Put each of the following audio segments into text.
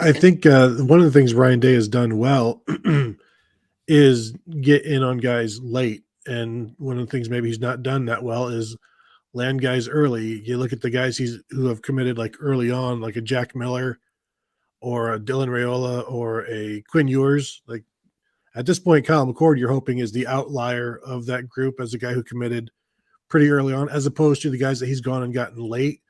I think one of the things Ryan Day has done well is get in on guys late. And one of the things maybe he's not done that well is land guys early. You look at the guys who have committed like early on, like a Jack Miller or a Dylan Raiola or a Quinn Ewers. Like at this point, Kyle McCord, you're hoping is the outlier of that group as a guy who committed pretty early on, as opposed to the guys that he's gone and gotten late,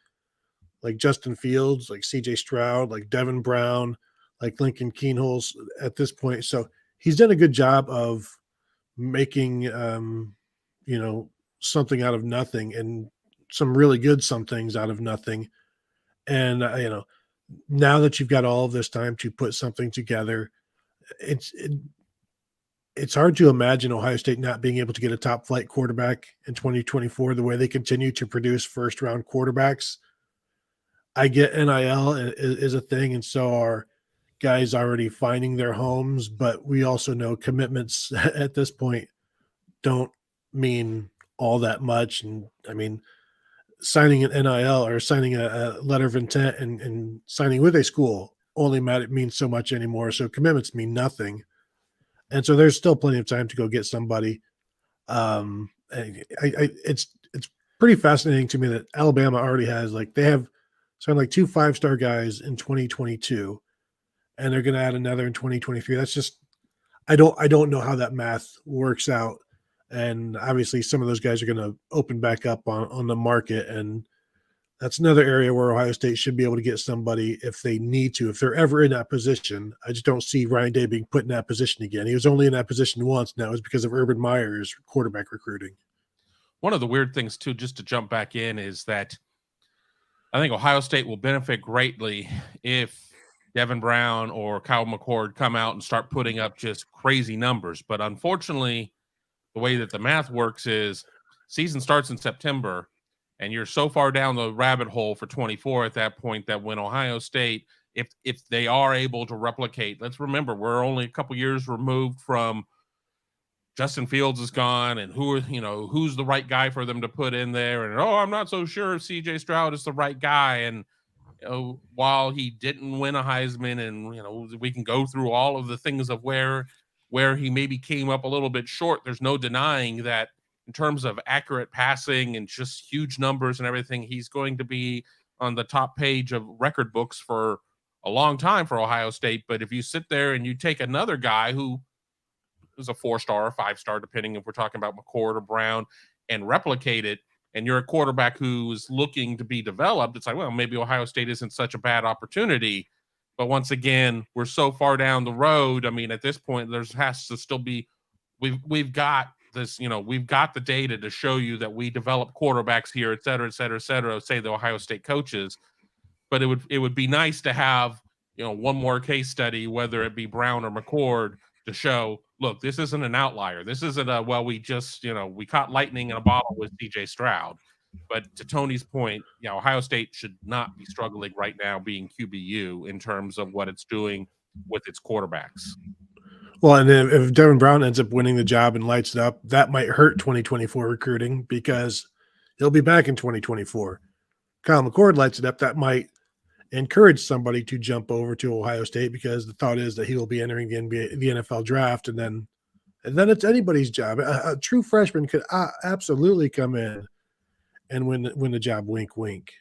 like Justin Fields, like CJ Stroud, like Devin Brown, like Lincoln Keenholz at this point. So he's done a good job of making, something out of nothing and some really good some things out of nothing. And, now that you've got all of this time to put something together, it's it, it's hard to imagine Ohio State not being able to get a top flight quarterback in 2024 the way they continue to produce first round quarterbacks. I get NIL is a thing, and so are guys already finding their homes, but we also know commitments at this point don't mean all that much. And I mean, signing an NIL or signing a letter of intent and signing with a school only means so much anymore. So commitments mean nothing. And so there's still plenty of time to go get somebody. It's pretty fascinating to me that Alabama already has they have signed like 2 5-star guys in 2022, and they're going to add another in 2023. That's just I don't know how that math works out. And obviously, some of those guys are going to open back up on the market, and that's another area where Ohio State should be able to get somebody if they need to, if they're ever in that position. I just don't see Ryan Day being put in that position again. He was only in that position once, and that was because of Urban Meyer's quarterback recruiting. One of the weird things, too, just to jump back in, is that I think Ohio State will benefit greatly if Devin Brown or Kyle McCord come out and start putting up just crazy numbers. But unfortunately, the way that the math works is season starts in September, and you're so far down the rabbit hole for 24 at that point that when Ohio State, if they are able to replicate, let's remember, we're only a couple years removed from Justin Fields is gone, and who's the right guy for them to put in there? And I'm not so sure if CJ Stroud is the right guy. And while he didn't win a Heisman, and we can go through all of the things of where he maybe came up a little bit short, there's no denying that in terms of accurate passing and just huge numbers and everything, he's going to be on the top page of record books for a long time for Ohio State. But if you sit there and you take another guy who is a 4-star or 5-star, depending if we're talking about McCord or Brown, and replicate it, and you're a quarterback who's looking to be developed, it's like, well, maybe Ohio State isn't such a bad opportunity. But once again, we're so far down the road. I mean, at this point, there has to still be, we've got this, we've got the data to show you that we develop quarterbacks here, et cetera, et cetera, et cetera, say the Ohio State coaches. But it would be nice to have, one more case study, whether it be Brown or McCord, to show, look, this isn't an outlier. This isn't we just, we caught lightning in a bottle with CJ Stroud. But to Tony's point, Ohio State should not be struggling right now being QBU in terms of what it's doing with its quarterbacks. Well, and if Devin Brown ends up winning the job and lights it up, that might hurt 2024 recruiting because he'll be back in 2024. Kyle McCord lights it up, that might encourage somebody to jump over to Ohio State because the thought is that he will be entering the NFL draft, and then it's anybody's job. A true freshman could absolutely come in and win the job. Wink, wink.